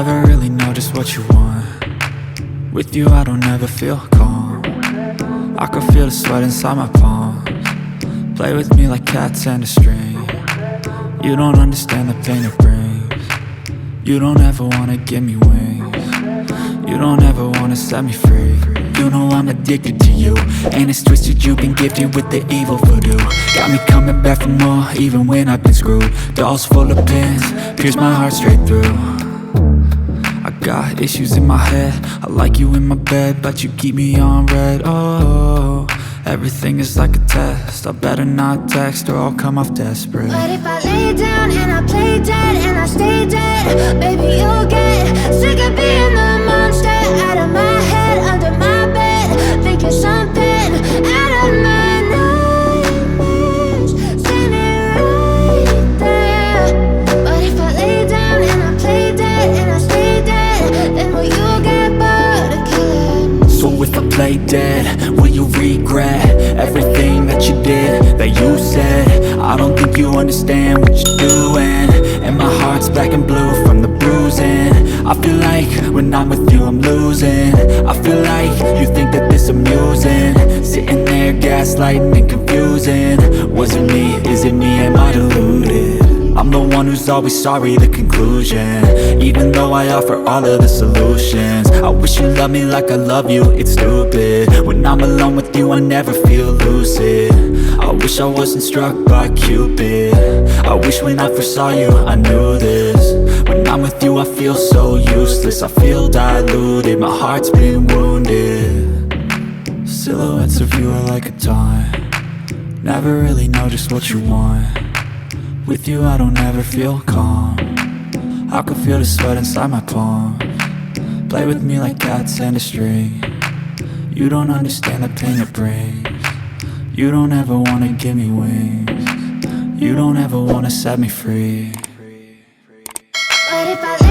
Never really know just what you want. With you I don't ever feel calm. I can feel the sweat inside my palms. Play with me like cats and a string. You don't understand the pain it brings. You don't ever wanna give me wings. You don't ever wanna set me free. You know I'm addicted to you, and it's twisted, you've been gifted with the evil voodoo. Got me coming back for more, even when I've been screwed. Dolls full of pins, pierce my heart straight through. I got issues in my head, I like you in my bed, but you keep me on red. Oh, everything is like a test, I better not text or I'll come off desperate. But if I lay down and I play dead and I stay dead, baby you'll get sick of being the monster out of my head, under my bed, thinking something out of my nightmares, standing right there. But if I lay down and I play dead and I stay dead, then will you get bored of killing me? So if I play dead, will you regret everything that you did, that you said? I don't think you understand what you're doing, and my heart's black and blue from the bruising. I feel like when I'm with you I'm losing. I feel like you think that this amusing, sitting there gaslighting and confusing. Was it me? Is it me? Am I deluded? I'm the one who's always sorry, the conclusion, even though I offer all of the solutions. I wish you loved me like I love you, it's stupid. When I'm alone with you I never feel lucid. I wish I wasn't struck by Cupid. I wish when I first saw you I knew this. When I'm with you I feel so useless, I feel diluted, my heart's been wounded. Silhouettes of you are like a taunt. Never really know just what you want. With you I don't ever feel calm. I can feel the sweat inside my palms. Play with me like cats and a string. You don't understand the pain it brings. You don't ever wanna give me wings. You don't ever wanna set me free. But if I